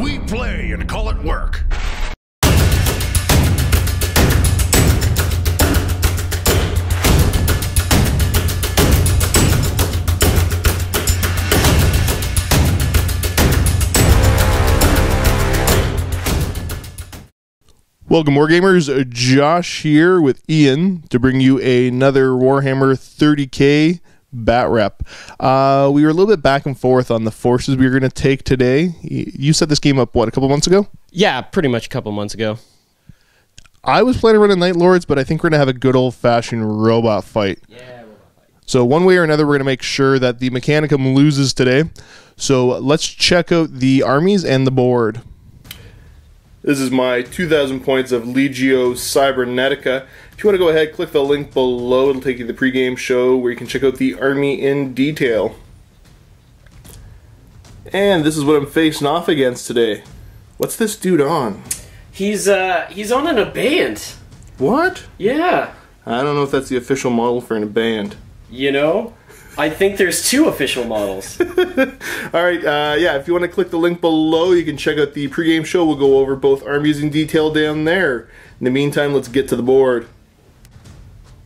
We play and call it work. Welcome, Wargamers. Josh here with Ian to bring you another Warhammer 30K bat rep. We were a little bit back and forth on the forces we were going to take today. You set this game up, what, a couple months ago? Yeah, pretty much a couple months ago. I was planning to run a Night Lords, but I think we're going to have a good old-fashioned robot fight. Yeah, robot fight. So one way or another, we're going to make sure that the Mechanicum loses today. So let's check out the armies and the board. This is my 2,000 points of Legio Cybernetica. If you want to go ahead, click the link below. It'll take you to the pregame show where you can check out the army in detail. And this is what I'm facing off against today. What's this dude on? He's on an abeyant. What? Yeah. I don't know if that's the official model for an abeyant. You know, I think there's two official models. Alright, yeah, if you want to click the link below, you can check out the pregame show. We'll go over both armies in detail down there. In the meantime, let's get to the board.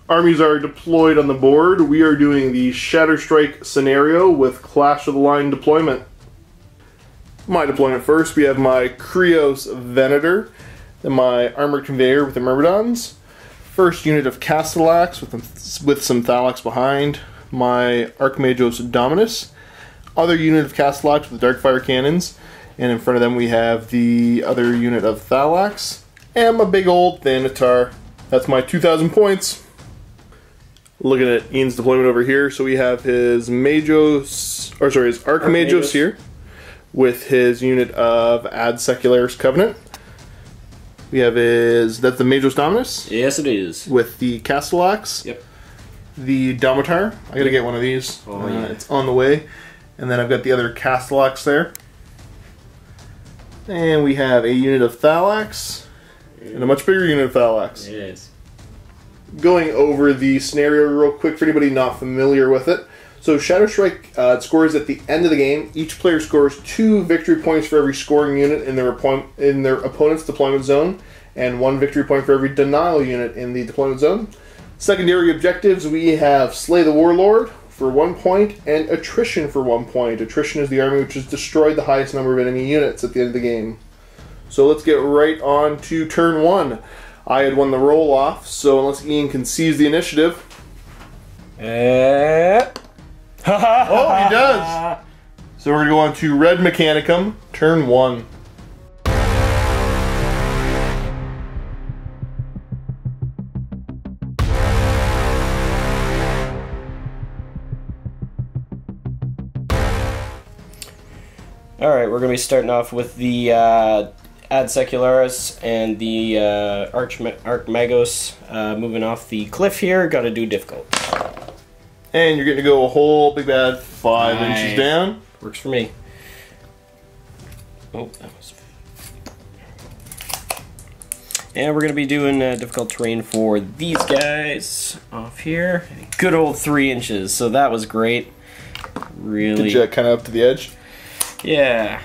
Armies are deployed on the board. We are doing the Shatter Strike scenario with Clash of the Line deployment. My deployment first, we have my Krios Venator, then my Armored Conveyor with the Myrmidons, first unit of Castellax with some Thalax behind, my Archmagos Dominus, other unit of Castellax with Darkfire cannons, and in front of them we have the other unit of Thalax, and my big old Thanatar. That's my 2,000 points. Looking at Ian's deployment over here, so we have his his Archmagos here, with his unit of Ad Secularis Covenant. We have that's the Magos Dominus? Yes, it is. With the Castellax. Yep. The Domitar. I gotta get one of these. Oh, yeah. It's on the way. And then I've got the other Castellax there. And we have a unit of Thalax. And a much bigger unit of Thalax. Yes. Going over the scenario real quick for anybody not familiar with it. So Shatter Strike scores at the end of the game. Each player scores 2 victory points for every scoring unit in their opponent's deployment zone, and 1 victory point for every denial unit in the deployment zone. Secondary objectives, we have Slay the Warlord for 1 point, and Attrition for 1 point. Attrition is the army which has destroyed the highest number of enemy units at the end of the game. So let's get right on to turn 1. I had won the roll-off, so unless Ian can seize the initiative... Oh, he does! So we're going to go on to Red Mechanicum, turn 1. Alright, we're going to be starting off with the Ad Secularis and the Archmagos moving off the cliff here. Got to do difficult. And you're getting to go a whole big bad 5 inches down. Works for me. Oh, that was... And we're going to be doing difficult terrain for these guys off here. Good old 3 inches, so that was great. Really. Did you kind of up to the edge? Yeah.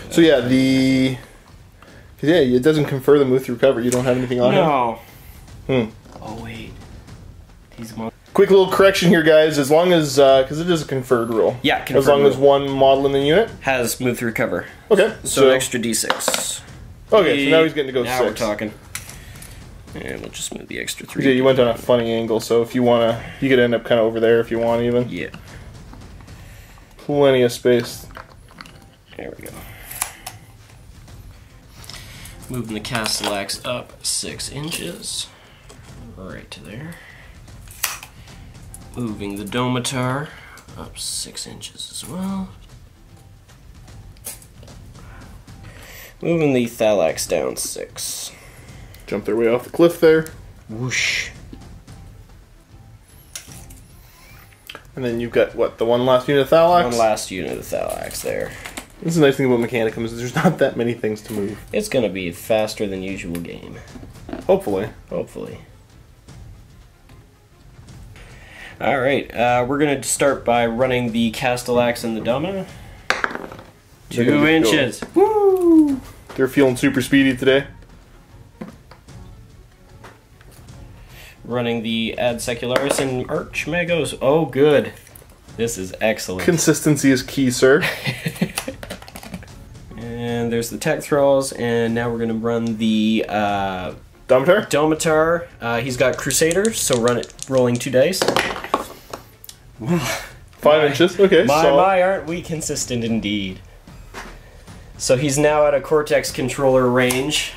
So yeah, it doesn't confer the move through cover. You don't have anything on it? No. Oh, wait. These Quick little correction here, guys. As long as, because it is a conferred rule. Yeah, conferred as long rule. as one model in the unit has move through cover. Okay. So an extra d6. Okay, so now he's getting to go 6. Now we're talking. And we'll just move the extra 3. Yeah, you went on a funny angle, so if you want to, you could end up kind of over there if you want even. Yeah. Plenty of space. There we go. Moving the Castellax up 6 inches. Right to there. Moving the Domitar up 6 inches as well. Moving the Thalax down 6. Jump their way off the cliff there. Whoosh. And then you've got, what, the one last unit of Thalax? One last unit of Thalax there. This is the nice thing about Mechanicum is there's not that many things to move. It's going to be a faster than usual game. Hopefully. Hopefully. Alright, we're going to start by running the Castellax and the Domina. 2 inches. Woo! They're feeling super speedy today. Running the Ad Secularis and Archmagos. Oh, good. This is excellent. Consistency is key, sir. And there's the tech thralls, and now we're going to run the Domitar? Domitar. He's got Crusaders, so run it rolling 2 dice. 5 inches, okay. My, aren't we consistent indeed. So he's now at a Cortex controller range.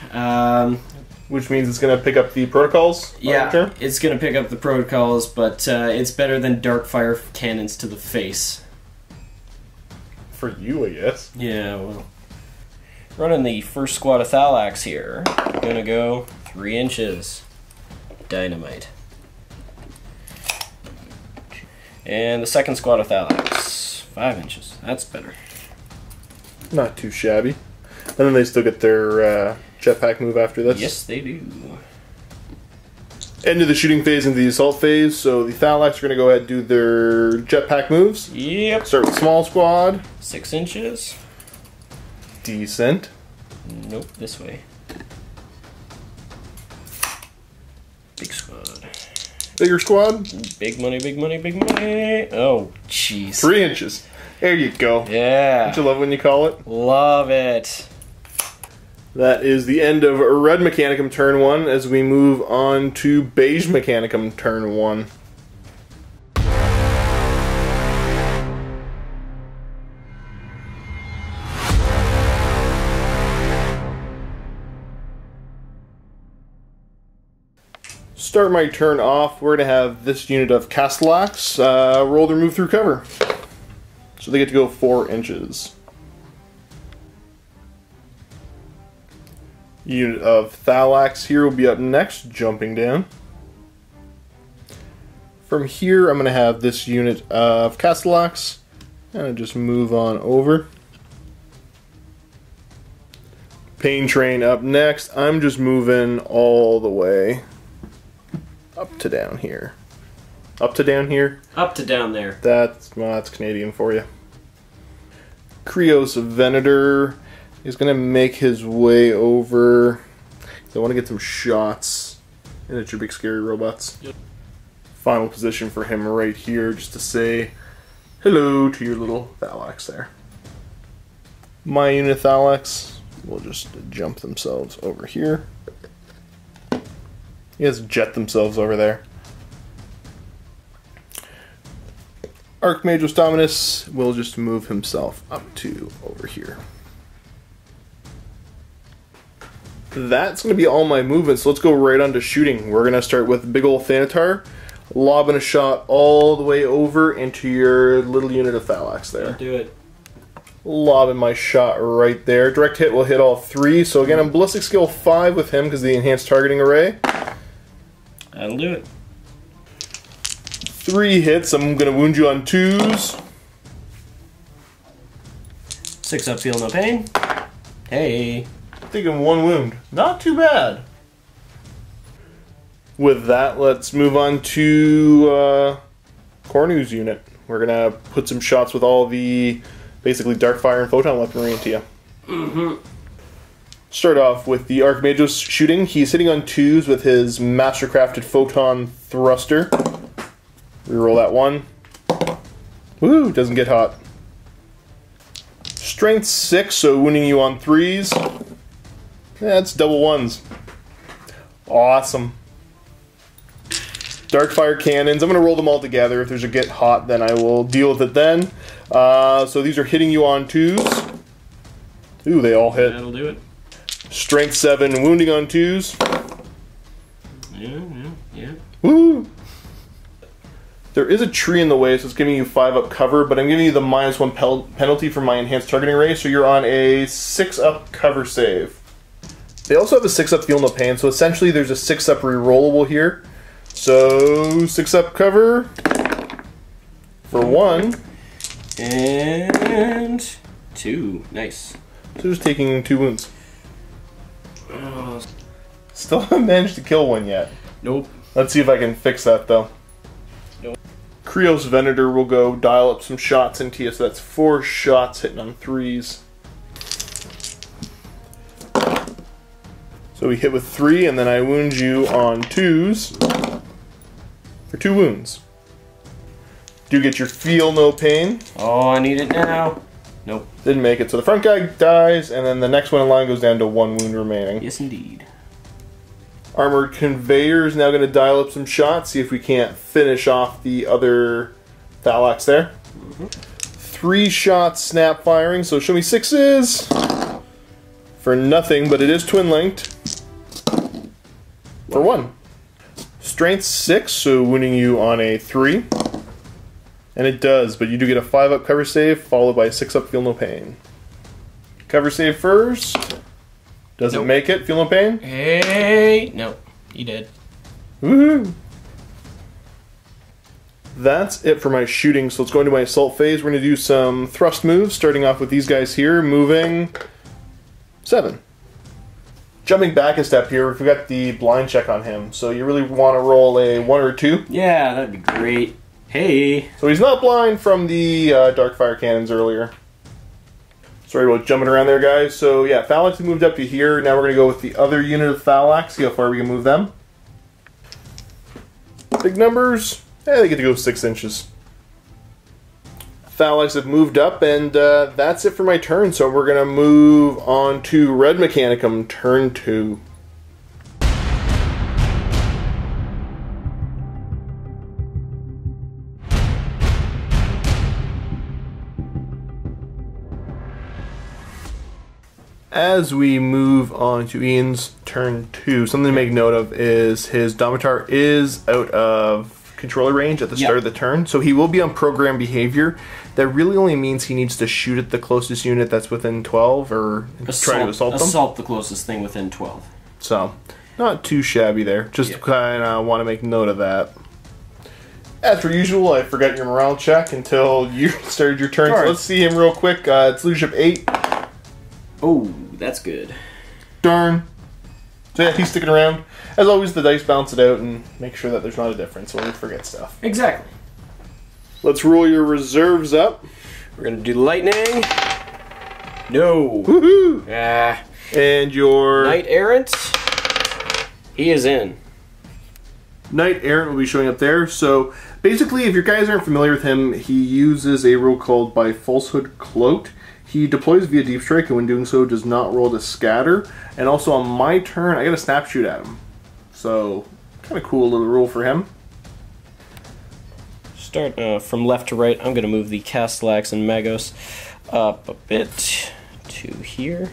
Which means it's going to pick up the protocols? Yeah, it's going to pick up the protocols, but it's better than Darkfire cannons to the face. For you, I guess. Yeah, well. Running the first squad of Thalax here. Gonna go 3 inches. Dynamite. And the second squad of Thalax. 5 inches. That's better. Not too shabby. And then they still get their jetpack move after this. Yes, they do. End of the shooting phase into the assault phase, so the Thalax are going to go ahead and do their jetpack moves. Yep. Start with small squad. 6 inches. Decent. Nope, this way. Big squad. Bigger squad. Big money, big money, big money. Oh, jeez. 3 inches. There you go. Yeah. Don't you love when you call it? Love it. That is the end of Red Mechanicum turn 1 as we move on to Beige Mechanicum turn 1. Start my turn off. We're going to have this unit of Castellax roll their move through cover. So they get to go 4 inches. Unit of Thalax here will be up next, jumping down. From here, I'm going to have this unit of Castellax and just move on over. Pain Train up next. I'm just moving all the way up to down here. Up to down here? Up to down there. That's Canadian for you. Krios Venator is going to make his way over. I want to get some shots. And it's your big scary robots. Yep. Final position for him right here, just to say hello to your little Thalax there. My unit Thalax will just jump themselves over here. You guys jet themselves over there. Archmagos Dominus will just move himself up to over here. That's going to be all my movements, so let's go right on to shooting. We're going to start with big ol' Thanatar, lobbing a shot all the way over into your little unit of Thalax there. Do it. Lobbing my shot right there. Direct hit will hit all 3, so again I'm ballistic skill 5 with him because of the enhanced targeting array. That'll do it. 3 hits, I'm going to wound you on 2s. 6 up, feel no pain. Hey. Taking 1 wound. Not too bad. With that, let's move on to Cornu's unit. We're going to put some shots with all the basically dark fire and photon weaponry into you. Mm-hmm. Start off with the Archmagos shooting. He's hitting on 2s with his mastercrafted photon thruster. Reroll that 1. Woo, doesn't get hot. Strength 6, so wounding you on 3s. That's double 1s. Awesome. Darkfire cannons. I'm going to roll them all together. If there's a get hot, then I will deal with it then. So these are hitting you on 2s. Ooh, they all hit. That'll do it. Strength 7, wounding on 2s. Yeah. Woo! There is a tree in the way, so it's giving you 5 up cover, but I'm giving you the -1 penalty for my enhanced targeting array, so you're on a 6 up cover save. They also have a 6 up feel no pain, so essentially there's a 6 up rerollable here. So 6 up cover for 1. And 2. Nice. So just taking 2 wounds. Still haven't managed to kill one yet. Nope. Let's see if I can fix that though. Nope. Krios Venator will go dial up some shots into you, so that's 4 shots hitting on 3s. So we hit with 3, and then I wound you on 2s for 2 wounds. Do get your feel no pain. Oh, I need it now. Nope. Didn't make it. So the front guy dies, and then the next one in line goes down to 1 wound remaining. Yes, indeed. Armored Conveyor is now going to dial up some shots, see if we can't finish off the other Thalax there. 3 shots snap firing, so show me 6s. For nothing, but it is twin linked. For 1. Strength 6, so wounding you on a 3. And it does, but you do get a 5-up cover save, followed by a 6-up feel no pain. Cover save first. Doesn't Nope. make it, feel no pain? Hey! Nope. You did. Woohoo! That's it for my shooting, so let's go into my assault phase. We're going to do some thrust moves, starting off with these guys here, moving 7. Jumping back a step here, we got the blind check on him, so you really want to roll a 1 or a 2. Yeah, that'd be great. Hey! So he's not blind from the dark fire cannons earlier. Sorry about jumping around there, guys. So yeah, Thalax moved up to here. Now we're going to go with the other unit of Thalax, see how far we can move them. Big numbers. Yeah, they get to go 6 inches. Thalax have moved up, and that's it for my turn. So we're going to move on to Red Mechanicum, turn 2. As we move on to Ian's turn 2, something to make note of is his Domitar is out of controller range at the start of the turn, so he will be on program behavior. That really only means he needs to shoot at the closest unit that's within 12, or try to assault them. Assault the closest thing within 12. So, not too shabby there. Just kind of want to make note of that. As per usual, I forgot your morale check until you started your turn. So let's see him real quick. It's leadership 8. Oh, that's good. Darn. So yeah, he's sticking around. As always, the dice bounce it out and make sure that there's not a difference when we forget stuff. Exactly. Let's roll your reserves up. We're gonna do lightning. No. Woohoo! Ah. And your Knight Errant. He is in. Knight Errant will be showing up there. So basically, if your guys aren't familiar with him, he uses a rule called By Falsehood Cloaked. He deploys via Deep Strike, and when doing so, does not roll to scatter. And also on my turn, I get a snap shoot at him. So, kind of cool little rule for him. Start from left to right. I'm going to move the Castellax and Magos up a bit to here.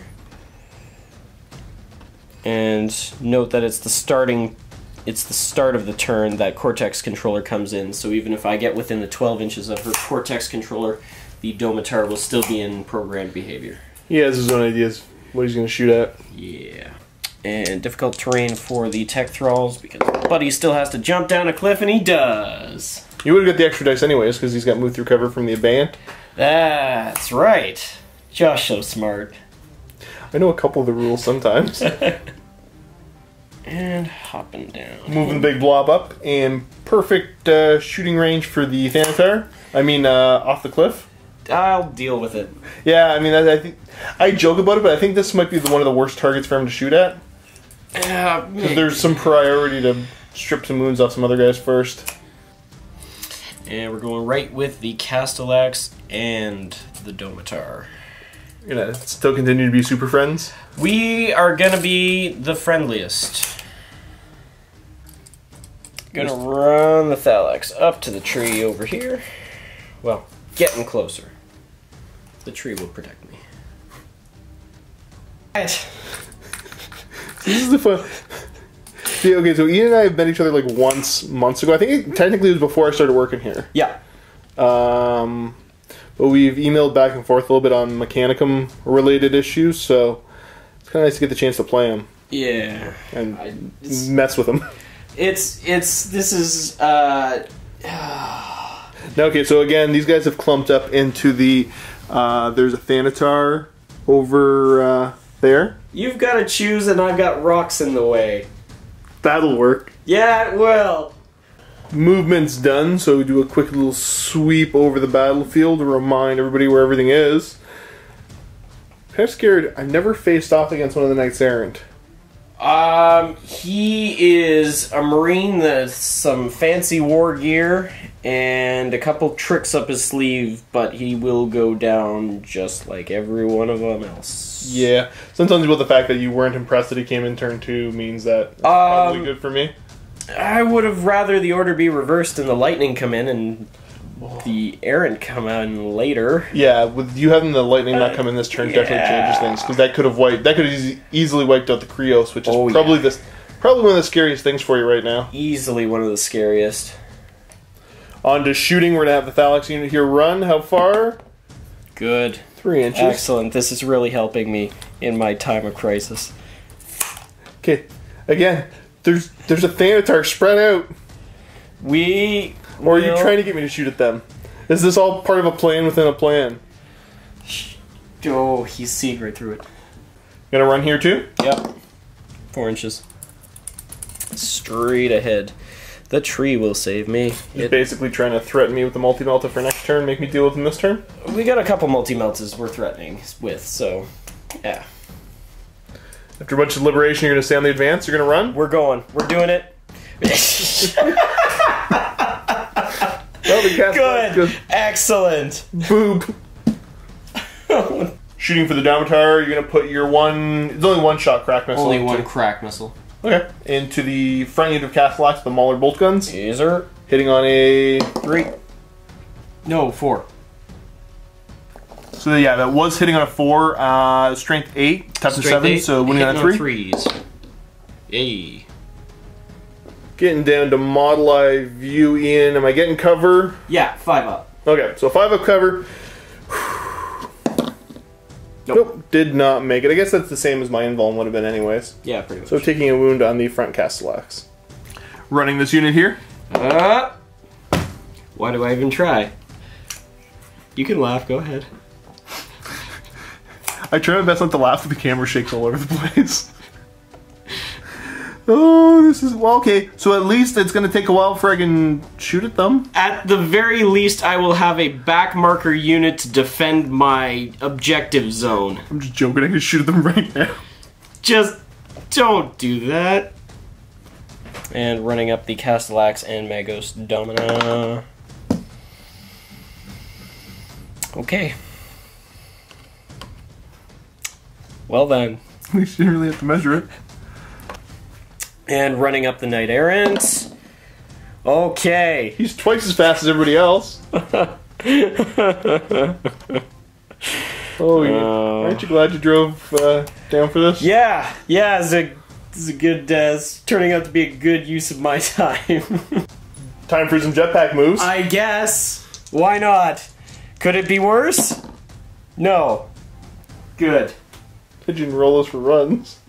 And note that it's the start of the turn that Cortex controller comes in. So even if I get within the 12 inches of her Cortex controller, the Domitar will still be in programmed behavior. He has his own ideas what he's going to shoot at. Yeah. And difficult terrain for the Tech Thralls, because Buddy still has to jump down a cliff, and he does. You would have got the extra dice anyways, because he's got moved through cover from the Abeyant. That's right. Josh so smart. I know a couple of the rules sometimes. And hopping down. Moving the big blob up, and perfect shooting range for the Thanatar. I mean, off the cliff. I'll deal with it. Yeah, I mean, I think I joke about it, but I think this might be one of the worst targets for him to shoot at. Because there's some priority to strip some wounds off some other guys first. And we're going right with the Castellax and the Domitar. You're gonna still continue to be super friends? We are gonna be the friendliest. Gonna run the Thalax up to the tree over here. Well, getting closer. The tree will protect me. Right. This is the fun. See, okay, so Ian and I have met each other like once months ago. I think technically it was before I started working here. Yeah. But we've emailed back and forth a little bit on Mechanicum related issues, so it's kind of nice to get the chance to play them. Yeah. And mess with them. This is, Okay, so again, these guys have clumped up into the, there's a Thanatar over there. You've got to choose and I've got rocks in the way. That'll work. Yeah, it will. Movement's done, so we do a quick little sweep over the battlefield to remind everybody where everything is. Kind of scared. I've never faced off against one of the Knights Errant. He is a Marine that's some fancy war gear and a couple tricks up his sleeve, but he will go down just like every one of them else. Yeah. Sometimes about the fact that you weren't impressed that he came in turn 2 means that it's probably good for me. I would have rather the order be reversed and the lightning come in and the errant come in later. Yeah, with you having the lightning not come in this turn definitely changes things, because that could have easily wiped out the Krios, which is probably one of the scariest things for you right now. Easily one of the scariest. On to shooting, we're gonna have the Thalax unit here run. How far? Good. 3 inches. Excellent. This is really helping me in my time of crisis. Okay, again, there's a Thanatar spread out. Or are you trying to get me to shoot at them? Is this all part of a plan within a plan? Oh, he's seeing right through it. Gonna run here too? Yep. 4 inches. Straight ahead. The tree will save me. He's basically trying to threaten me with the multi-melta for next turn, make me deal with him this turn? We got a couple multi-meltas we're threatening with, so yeah. After a bunch of liberation, you're gonna stay on the advance, you're gonna run? We're going. We're doing it. Good. Excellent. Boop. Shooting for the Domitar, you're gonna put your it's only one shot crack missile. Only one crack missile. Okay. Into the front unit of Castellax, the Mauler bolt guns. Yes, sir. Hitting on a 3. No, 4. So yeah, that was hitting on a 4. Strength 8, toughness 7, so winning on a 3. 3s. Yay. Getting down to model eye view, Ian. Am I getting cover? Yeah, 5 up. Okay, so 5 up cover. Nope, did not make it. I guess that's the same as my invuln would have been anyways. Yeah, pretty much. So taking a wound on the front Castellax. Running this unit here. Why do I even try? You can laugh, go ahead. I try my best not to laugh, but the camera shakes all over the place. Oh, this is... Well, okay, so at least it's going to take a while before I can shoot at them. At the very least, I will have a back marker unit to defend my objective zone. I'm just joking, I can shoot at them right now. Just don't do that. And running up the Castellax and Magos Domina. Okay. Well then. At least you didn't really have to measure it. And running up the Knight Errant. Okay. He's twice as fast as everybody else. Oh, aren't you glad you drove down for this? Yeah, it's a good, it's turning out to be a good use of my time. Time for some jetpack moves. I guess. Why not? Could it be worse? No. Good. Pigeon rollers for runs.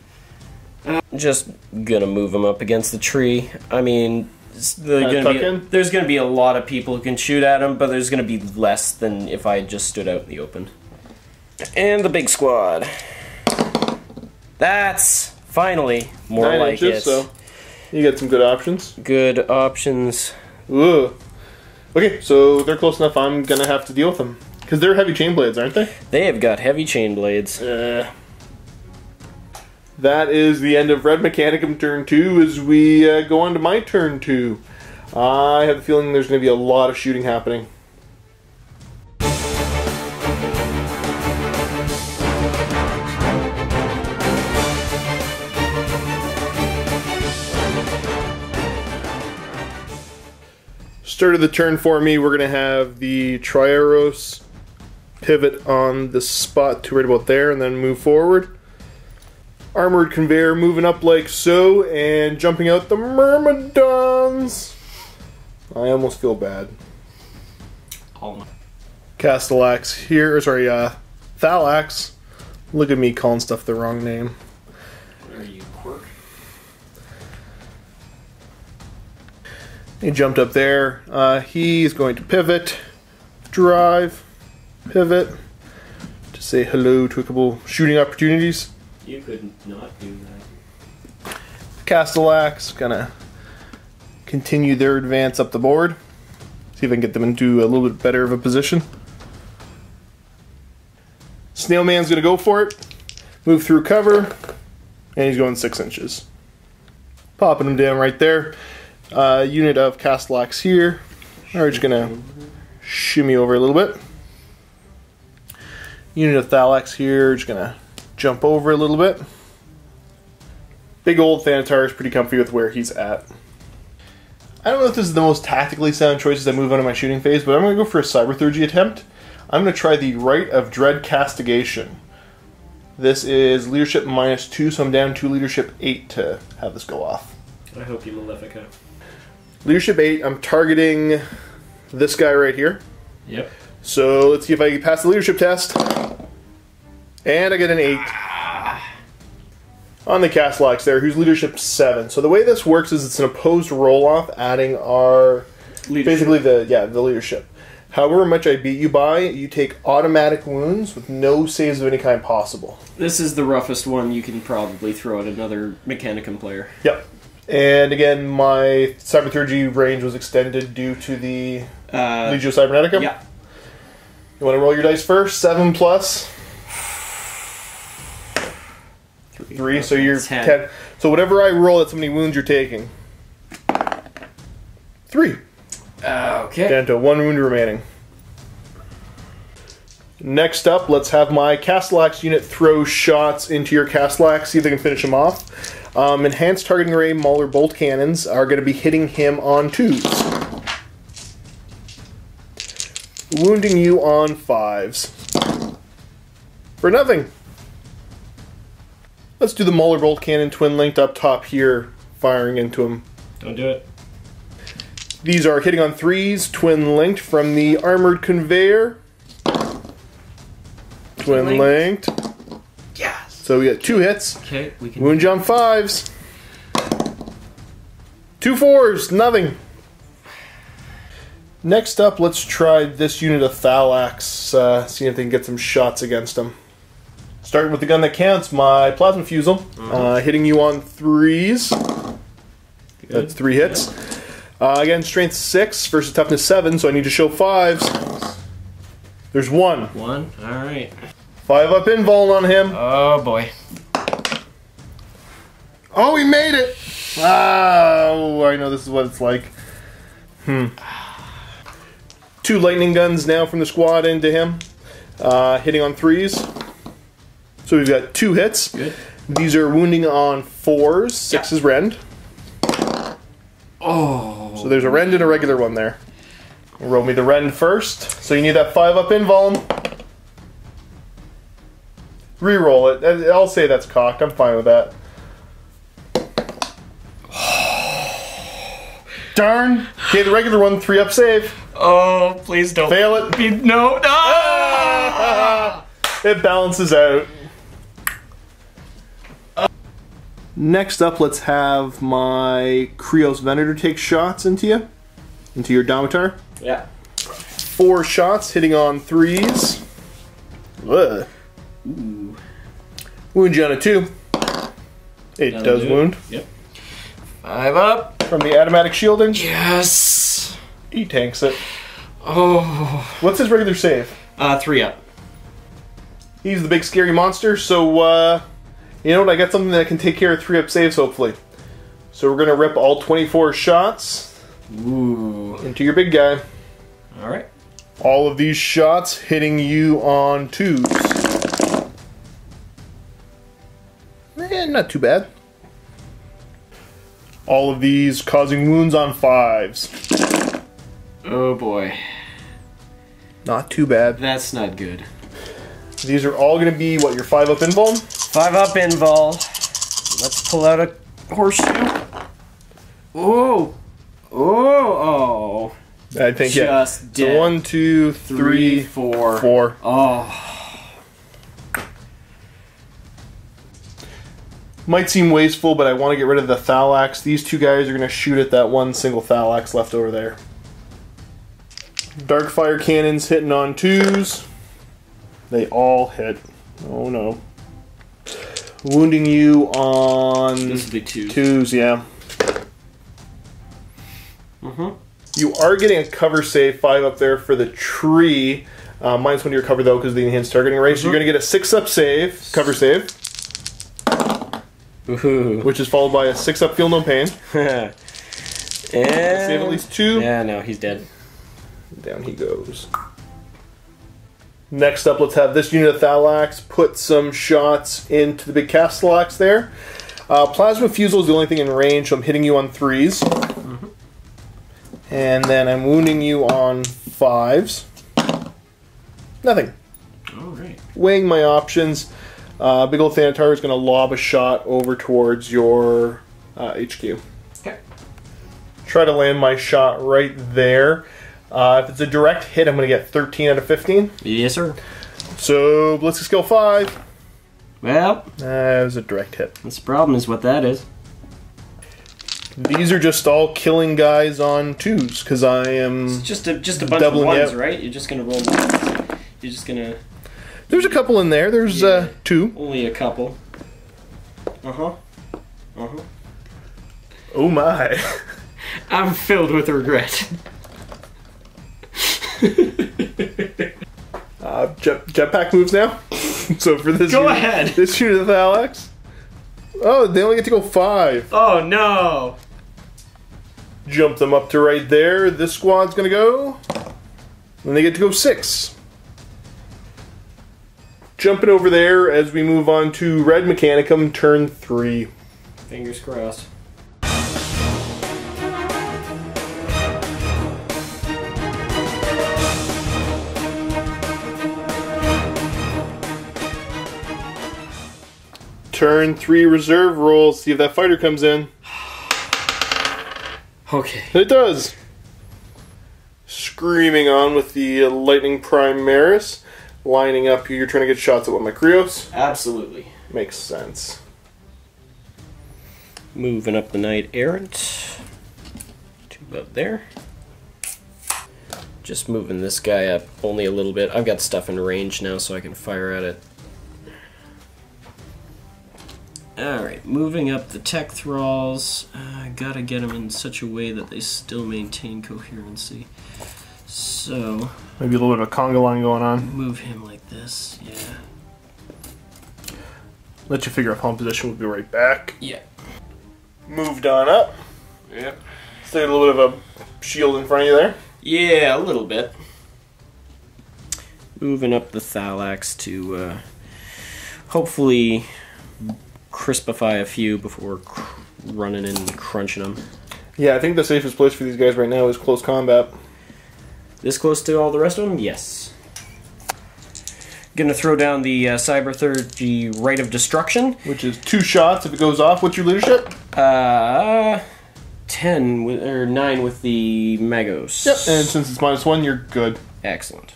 Just gonna move him up against the tree. I mean, there's gonna be a lot of people who can shoot at him, but there's gonna be less than if I just stood out in the open. And the big squad. That's finally more 9 like inches, it. So you get some good options. Good options. Ooh. Okay, so they're close enough. I'm gonna have to deal with them because they're heavy chain blades, aren't they? They have got heavy chain blades. That is the end of Red Mechanicum turn 2 as we go on to my turn 2. I have the feeling there's going to be a lot of shooting happening. Start of the turn for me, we're going to have the Triaros pivot on the spot to right about there and then move forward. Armored conveyor moving up like so, and jumping out the Myrmidons. I almost feel bad. Castellax here, sorry, Thalax. Look at me calling stuff the wrong name. Are you quirk? He jumped up there. He's going to pivot, drive, pivot, to say hello to a couple shooting opportunities. You could not do that. Castellax gonna continue their advance up the board. See if I can get them into a little bit better of a position. Snailman's gonna go for it. Move through cover. And he's going 6 inches. Popping them down right there. Unit of Castellax here. We're just gonna shimmy over a little bit. Unit of Thalax here, just gonna jump over a little bit. Big old Thanatar is pretty comfy with where he's at. I don't know if this is the most tactically sound choice as I move on to my shooting phase, but I'm gonna go for a Cyberthurgy attempt. I'm gonna try the Rite of Dread Castigation. This is leadership -2, so I'm down to leadership 8 to have this go off. I hope you Malefica. Leadership 8, I'm targeting this guy right here. Yep. So let's see if I can pass the leadership test. And I get an 8. On the Castellax there, who's leadership 7. So the way this works is it's an opposed roll-off, adding our... Leadership. Basically the leadership. However much I beat you by, you take automatic wounds with no saves of any kind possible. This is the roughest one you can probably throw at another Mechanicum player. Yep. And again, my Cyberthurgy range was extended due to the Legio Cybernetica. Yeah. You want to roll your dice first? 7 plus 3, so you're 10. So whatever I roll, that's how many wounds you're taking. 3. Okay. Down to 1 wound remaining. Next up, let's have my Castellax unit throw shots into your Castellax, see if they can finish him off. Enhanced targeting array Mauler bolt cannons are going to be hitting him on 2s. Wounding you on 5s. For nothing. Let's do the Mauler bolt cannon twin linked up top here, firing into him. Don't do it. These are hitting on 3s, twin linked from the armored conveyor. Twin linked. Yes. So we got 2 hits. Okay, we can. Wound you on 5s. 2 4s, nothing. Next up, let's try this unit of Thalax, see if they can get some shots against them. Starting with the gun that counts, my Plasma Fusel, hitting you on 3s. Good. That's 3 hits. Again, Strength 6 versus Toughness 7, so I need to show 5s. There's 1. 1, alright. 5 up invul on him. Oh boy. Oh, he made it! Oh, I know this is what it's like. 2 lightning guns now from the squad into him. Hitting on 3s. So we've got 2 hits. Good. These are wounding on 4s. 6 is rend. Oh. So there's a rend and a regular one there. Roll me the rend first. So you need that 5 up invuln. Reroll it. I'll say that's cocked. I'm fine with that. Darn. Okay, the regular one, 3 up save. Oh, please don't. Fail it. No. It balances out. Next up, let's have my Krios Venator take shots into you. Into your Domitar. Yeah. 4 shots, hitting on 3s. Ugh. Ooh. Wound you on a 2. It That'll does do wound. Yep. 5 up. From the Automatic Shielding. Yes. He tanks it. Oh. What's his regular save? 3 up. He's the big scary monster, so you know what? I got something that can take care of 3 up saves, hopefully. So we're gonna rip all 24 shots into your big guy. Alright. All of these shots hitting you on 2s. Not too bad. All of these causing wounds on 5s. Oh boy. Not too bad. That's not good. These are all going to be, what, your 5 up invuln? 5 up invul. Let's pull out a horseshoe. Oh. Oh. I think, yeah. Just dead. So 1, 2, 3, 4. 4. Oh. Might seem wasteful, but I want to get rid of the Thalax. These 2 guys are going to shoot at that one single Thalax left over there. Darkfire cannons hitting on 2s. They all hit. Oh no. Wounding you on... This would be 2s. 2s, yeah. You are getting a cover save 5 up there for the tree. Minus 1 to your cover though because of the enhanced targeting range. So you're going to get a 6 up save, cover save. Ooh. which is followed by a 6-up Feel No Pain. And Save at least 2. Yeah, no, he's dead. Down he goes. Next up, let's have this unit of Thalax put some shots into the big Castellax there. Plasma Fusel is the only thing in range, so I'm hitting you on 3s. Mm-hmm. And then I'm wounding you on 5s. Nothing. Alright. Weighing my options. Big old Thanatar is going to lob a shot over towards your HQ. Okay. Try to land my shot right there. If it's a direct hit, I'm going to get 13 out of 15. Yes, sir. So, Blitz skill 5. Well, That was a direct hit. this problem is what that is. These are just all killing guys on 2s, because I am... It's just a bunch of Doubling ones, out. right? You're just gonna roll ones. You're just gonna... There's a couple in there. There's Yeah. 2. Only a couple. Uh-huh. Uh-huh. Oh my. I'm filled with regret. Jetpack moves now. So for this Go unit, ahead. This unit of Alex. Oh, they only get to go 5. Oh, no! Jump them up to right there. This squad's gonna go. Then they get to go 6. Jumping over there as we move on to Red Mechanicum, turn 3. Fingers crossed. Turn 3 reserve roll. See if that fighter comes in. Okay. It does. Screaming on with the Lightning Prime Maris. Lining up, you're trying to get shots at what, my Krios? Absolutely. Makes sense. Moving up the Knight Errant to about there. Just moving this guy up only a little bit. I've got stuff in range now so I can fire at it. Alright, moving up the Tech Thralls. Gotta get them in such a way that they still maintain coherency. So, Maybe a little bit of a conga line going on. move him like this, yeah. Let you figure out home position. We'll be right back. Yeah. Moved on up. Yep. Stay a little bit of a shield in front of you there. Yeah, a little bit. Moving up the Thalax to hopefully crispify a few before running in and crunching them. Yeah, I think the safest place for these guys right now is close combat. This close to all the rest of them? Yes. Gonna throw down the Cybernetica Rite of Destruction. Which is 2 shots if it goes off. What's your leadership? 10 with, or 9 with the Magos. Yep, and since it's -1, you're good. Excellent.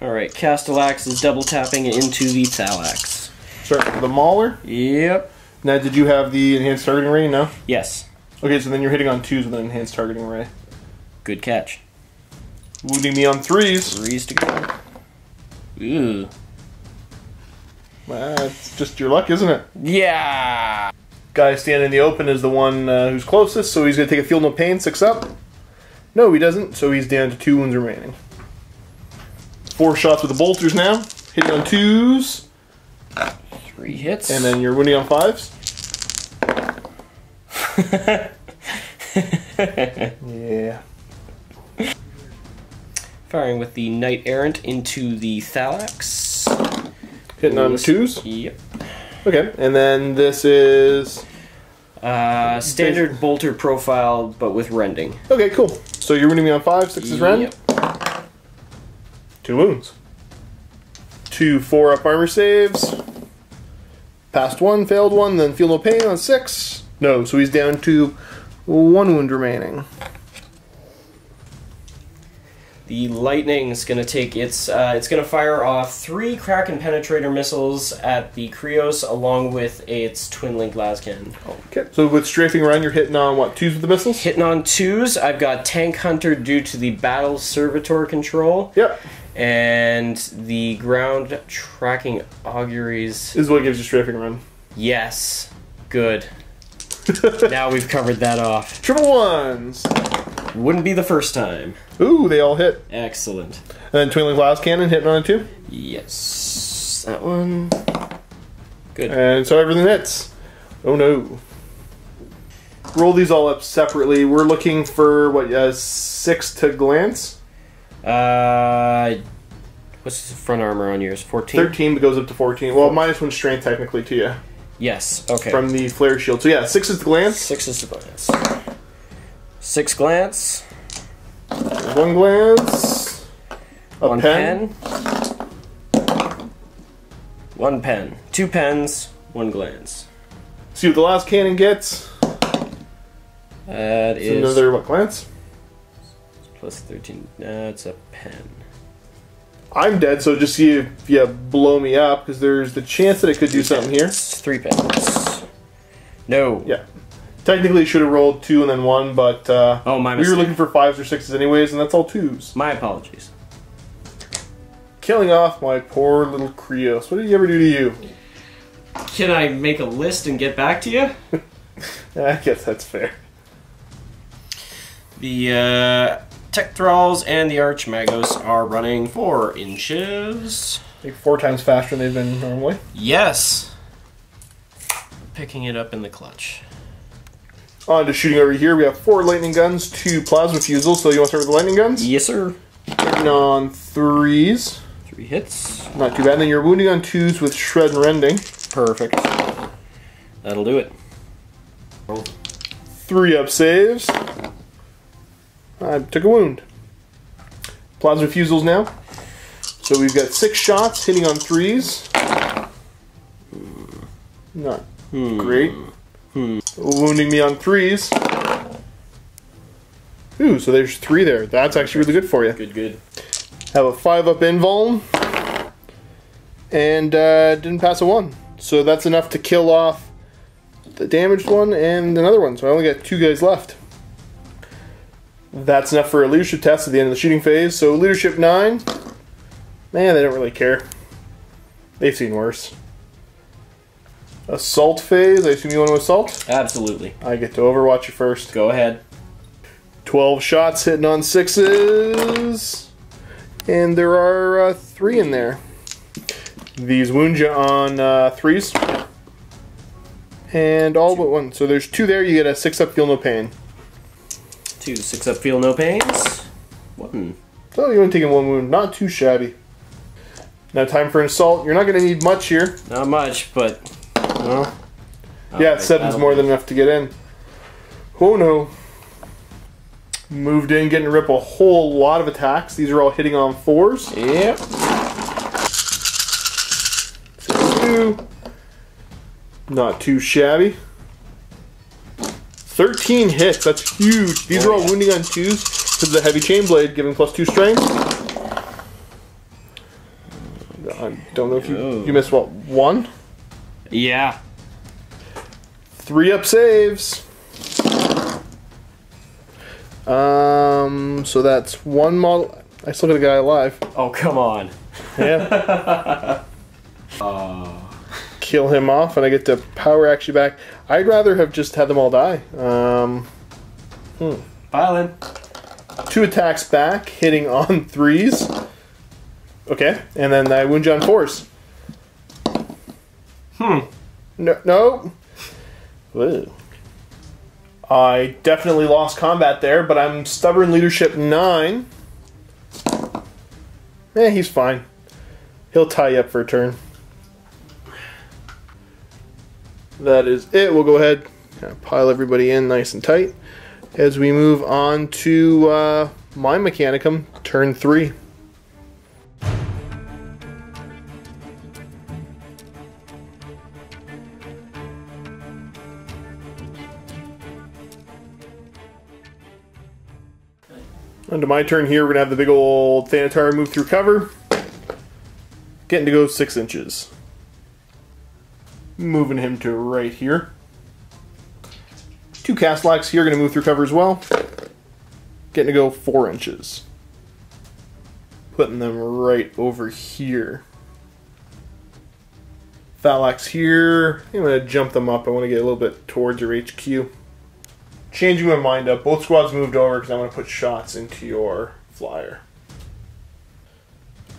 Alright, Castellax is double tapping into the Thalax. Start with the Mauler. Yep. Now, did you have the enhanced targeting ray? No? Yes. Okay, so then you're hitting on 2s with an enhanced targeting ray. Good catch. Wounding me on 3s. 3s to go. Ooh. It's just your luck, isn't it? Yeah! Guy standing in the open is the one who's closest, so he's going to take a Feel No Pain, 6 up. No, he doesn't, so he's down to 2 wounds remaining. 4 shots with the bolters now. Hitting on 2s. 3 hits. And then you're wounding on 5s. Yeah. Firing with the Knight Errant into the Thalax. Hitting on 2s. Yep. Okay, and then this is... Standard bolter profile, but with rending. Okay, cool. So you're wounding me on 5, 6 is rend. Yep. 2 wounds. 2 4-up armor saves. Passed 1, failed 1, then Feel No Pain on 6. No, so he's down to 1 wound remaining. The lightning is going to take its. It's going to fire off 3 Kraken penetrator missiles at the Krios, along with its twin link las cannon. Okay, so with strafing around, you're hitting on what, 2s with the missiles? Hitting on 2s. I've got Tank Hunter due to the Battle Servitor control. Yep. And the ground tracking auguries. This is what gives you strafing around. Yes. Good. Now we've covered that off. Triple 1s. Wouldn't be the first time. Ooh, they all hit. Excellent. And then twin link las cannon hitting on it too. Yes. That one. Good. And so everything hits. Oh no. Roll these all up separately. We're looking for, what, 6 to glance? What's the front armor on yours? 14? 13, but goes up to 14. Well, -1 strength technically to you. Yes, okay. From the flare shield. So yeah, 6 is the glance. 6 is the glance. 6 glance. 1 glance. A pen. 1 pen. 2 pens, 1 glance. See what the last cannon gets. That is another, what, glance? Plus 13. That's a pen. I'm dead, so just see if you blow me up, because there's the chance that it could do something here. 3 pens. No. Yeah. Technically, should have rolled 2 and then 1, but oh, my we mistake. were looking for 5s or 6s anyways, and that's all 2s. My apologies. Killing off my poor little Krios. What did he ever do to you? Can I make a list and get back to you? I guess that's fair. The Tech Thralls and the Archmagos are running 4 inches. Like 4 times faster than they've been normally. Yes. Picking it up in the clutch. On to shooting over here. We have 4 lightning guns, 2 plasma fusils. So you want to start with the lightning guns? Yes, sir. Hitting on 3s. 3 hits. Not too bad. And then you're wounding on 2s with shred and rending. Perfect. That'll do it. 3 up saves. I took a wound. Plasma fusils now. So we've got 6 shots hitting on 3s. Not great. Wounding me on 3s. Ooh, so there's 3 there. That's actually really good for you. Good, good. Have a 5 up invuln. And didn't pass a 1. So that's enough to kill off the damaged one and another one. So I only got 2 guys left. That's enough for a leadership test at the end of the shooting phase. So leadership 9. Man, they don't really care. They've seen worse. Assault phase. I assume you want to assault? Absolutely. I get to overwatch you first. Go ahead. 12 shots hitting on 6s. And there are 3 in there. These wound you on 3s. And all but 1. So there's 2 there. You get a 6 up, feel no pain. 2 6 up, feel no pains. 1. So you only taking 1 wound. Not too shabby. Now time for an assault. You're not going to need much here. Not much, but well. Yeah, Right, 7's more than enough to get in. Oh no. Moved in, getting to rip a whole lot of attacks. These are all hitting on 4s. Yep. 2. Not too shabby. 13 hits. That's huge. These are all wounding on 2s because of the heavy chain blade, giving +2 strength. I don't know if you missed what, 1? Yeah. 3 up saves. So that's 1 model. I still got a guy alive. Oh, come on. Yeah. Kill him off, and I get to power action back. I'd rather have just had them all die. Violin. 2 attacks back, hitting on 3s. Okay, and then I wound you on 4s. No. Whoa. I definitely lost combat there, but I'm stubborn leadership 9. He's fine. He'll tie you up for a turn. That is it. We'll go ahead and pile everybody in nice and tight as we move on to my Mechanicum, turn 3. Onto my turn here, we're going to have the big old Thanatar move through cover. Getting to go 6 inches. Moving him to right here. 2 Castellax here, going to move through cover as well. Getting to go 4 inches. Putting them right over here. Thalax here. I'm going to jump them up. I want to get a little bit towards your HQ. Changing my mind up. Both squads moved over because I want to put shots into your flyer.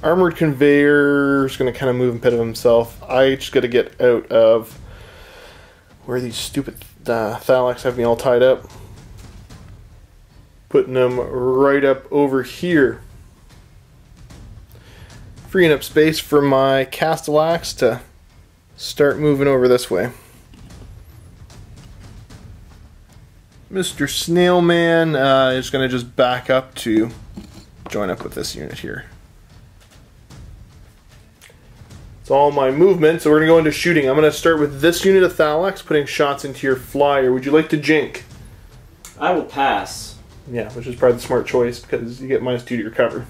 Armored Conveyor is going to kind of move and pit of himself. I just got to get out of where these stupid Thalax have me all tied up. Putting them right up over here. Freeing up space for my Castellax to start moving over this way. Mr. Snailman is going to just back up to join up with this unit here. It's all my movement, so we're going to go into shooting. I'm going to start with this unit of Thalax, putting shots into your flyer. Would you like to jink? I will pass. Yeah, which is probably the smart choice because you get -2 to your cover.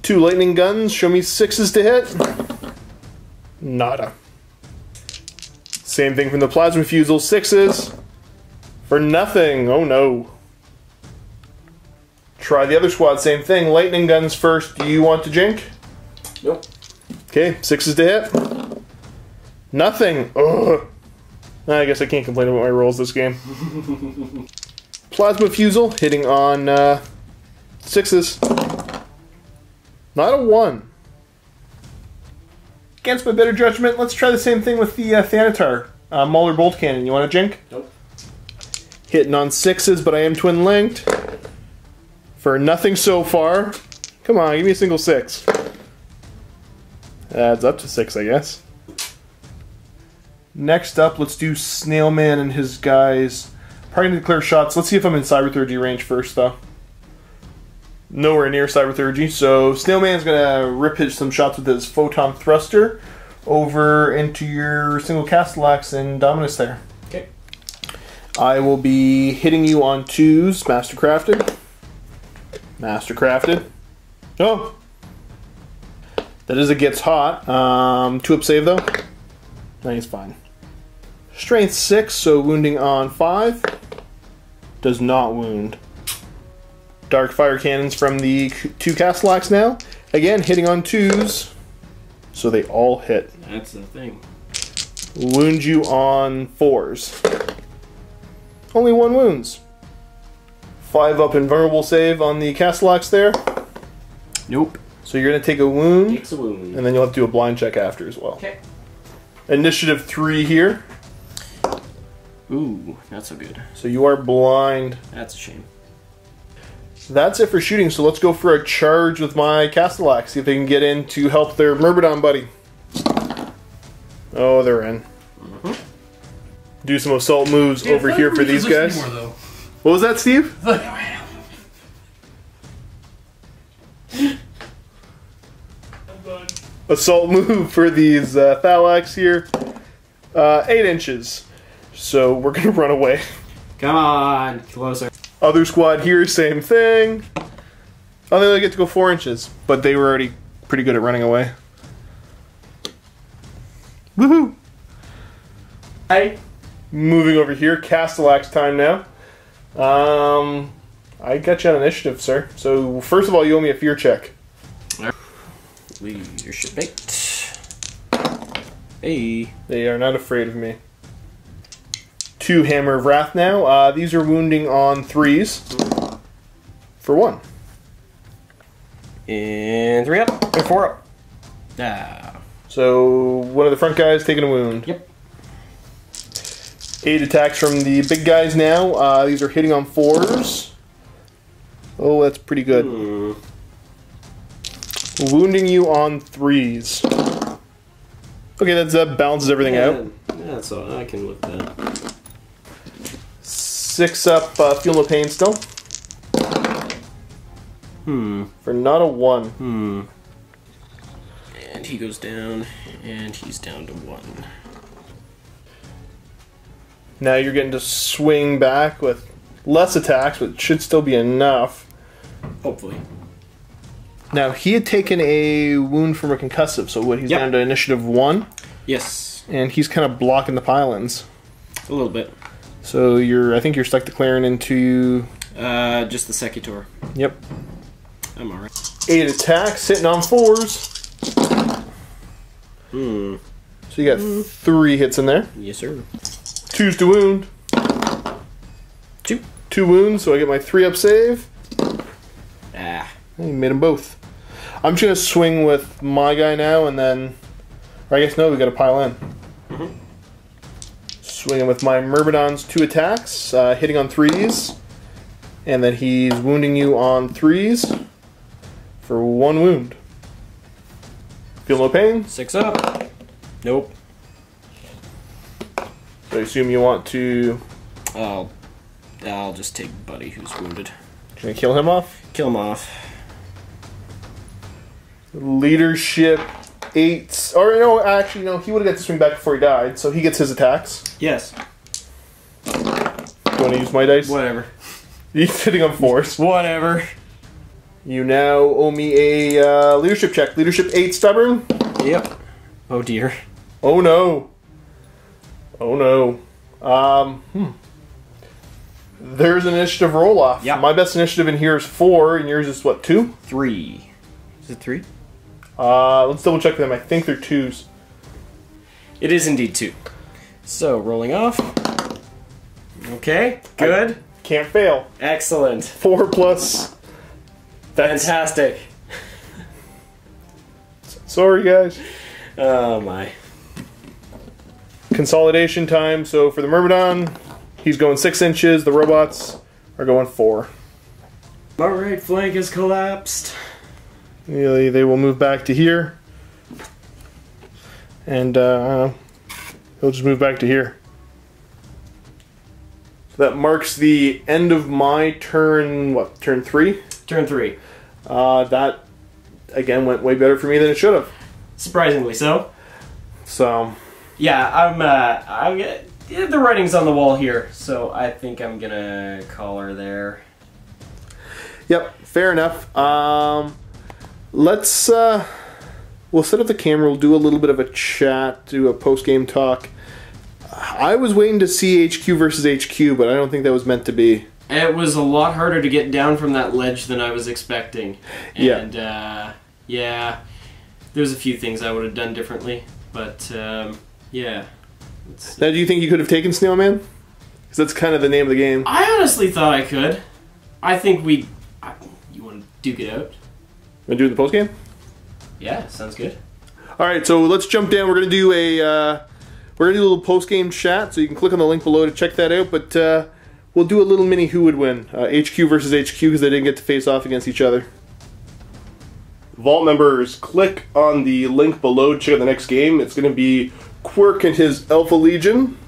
2 lightning guns, show me 6s to hit. Nada. Same thing from the plasma fusel, 6s. For nothing, oh no. Try the other squad, same thing. Lightning guns first, do you want to jink? Nope. Okay, 6s to hit. Nothing. Ugh. I guess I can't complain about my rolls this game. Plasma fusel, hitting on 6s. Not a 1. Against my better judgment, let's try the same thing with the Thanatar. Mauler bolt cannon, you want to jink? Nope. Hitting on 6s, but I am twin linked. For nothing so far. Come on, give me a single 6. Adds up to 6, I guess. Next up, let's do Snailman and his guys. Probably going to declare shots. Let's see if I'm in Cyberthurgy range first, though. Nowhere near Cyberthurgy, so Snailman's going to rip some shots with his Photon Thruster over into your single Castellax and Dominus there. Okay. I will be hitting you on 2s, Mastercrafted. Mastercrafted. Oh! That is a gets hot. 2 up save though. No, he's fine. Strength 6, so wounding on 5. Does not wound. Dark fire cannons from the 2 Castellax now. Again, hitting on 2s. So they all hit. That's the thing. Wound you on 4s. Only 1 wounds. 5 up invulnerable save on the Castellax there. Nope. So you're going to take a wound. Takes a wound. And then you'll have to do a blind check after as well. Okay. Initiative 3 here. Ooh, not so good. So you are blind. That's a shame. That's it for shooting, so let's go for a charge with my Castellax. See if they can get in to help their Myrmidon buddy. Oh, they're in. Do some assault moves over here for these guys. Anymore, what was that, Steve? Assault move for these Thalax here. 8 inches. So we're going to run away. Come on, closer. Other squad here, same thing. Oh, they only get to go 4 inches, but they were already pretty good at running away. Woohoo! Hey. Moving over here, Castellax time now. I got you on initiative, sir. So first of all, you owe me a fear check. Leadership mate. Hey. They are not afraid of me. 2 Hammer of Wrath now. These are wounding on 3s. For 1. And 3 up. And 4 up. Ah. So one of the front guys taking a wound. Yep. 8 attacks from the big guys now. These are hitting on 4s. Oh, that's pretty good. Wounding you on 3s. Okay, that balances everything out. That's all. I can live with that. 6 up, feel no pain still. For not a 1. And he goes down, and he's down to 1. Now you're getting to swing back with less attacks, but it should still be enough. Hopefully. Now, he had taken a wound from a concussive, so what, he's down to initiative 1? Yes. And he's kind of blocking the pylons. A little bit. So I think you're stuck declaring into... just the Secutor. Yep. I'm alright. 8 attacks, hitting on 4s. So you got 3 hits in there. Yes, sir. 2s to wound. 2 wounds, so I get my 3 up save. Ah. You made them both. I'm just going to swing with my guy now, and then... Or I guess no, we got to pile in. Swinging with my Myrmidon's 2 attacks, hitting on 3s, and then he's wounding you on 3s for 1 wound. Feel no pain? 6 up. Nope. So I assume you want to... I'll just take Buddy, who's wounded. Can I kill him off? Kill him off. Leadership 8. Or no, actually, no, he would have got to swing back before he died, so he gets his attacks. Yes. Do you want to use my dice? Whatever. He's sitting on 4s. Whatever. You now owe me a leadership check. Leadership 8 stubborn? Yep. Oh dear. Oh no. Oh no. There's an initiative roll-off. Yeah. My best initiative in here is 4, and yours is what, 2? 3. Is it 3? Let's double check them. I think they're 2s. It is indeed 2. So, rolling off. Okay, good. Can't fail. Excellent. 4 plus. Fantastic. Sorry, guys. Oh my. Consolidation time. So for the Myrmidon, he's going 6 inches. The robots are going 4. My right flank has collapsed. They will move back to here. And he'll just move back to here. So that marks the end of my turn, what, turn 3? Turn 3. That, again, went way better for me than it should have. Surprisingly so. So... yeah, the writing's on the wall here, so I think I'm gonna call her there. Yep, fair enough. Let's, we'll set up the camera, we'll do a little bit of a chat, do a post-game talk. I was waiting to see HQ versus HQ, but I don't think that was meant to be. It was a lot harder to get down from that ledge than I was expecting. And, yeah, there's a few things I would have done differently, but, yeah. Now, do you think you could have taken Snailman? Because that's kind of the name of the game. I honestly thought I could. I think you want to duke it out? Want to do the post game? Yeah, sounds good. All right, so let's jump down. We're gonna do a little post game chat. So you can click on the link below to check that out. But we'll do a little mini who would win HQ versus HQ because they didn't get to face off against each other. Vault members, click on the link below to check out the next game. It's gonna be Quirk and his Alpha Legion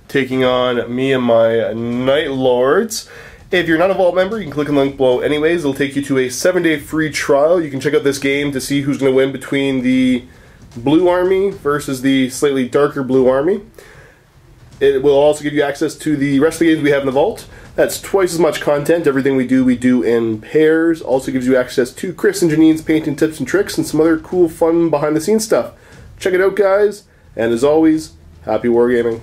taking on me and my Night Lords. If you're not a Vault member, you can click on the link below anyways. It'll take you to a 7-day free trial. You can check out this game to see who's going to win between the Blue Army versus the slightly darker Blue Army. It will also give you access to the rest of the games we have in the Vault. That's twice as much content. Everything we do in pairs. Also gives you access to Chris and Janine's painting tips and tricks and some other cool, fun, behind-the-scenes stuff. Check it out, guys. And as always, happy wargaming.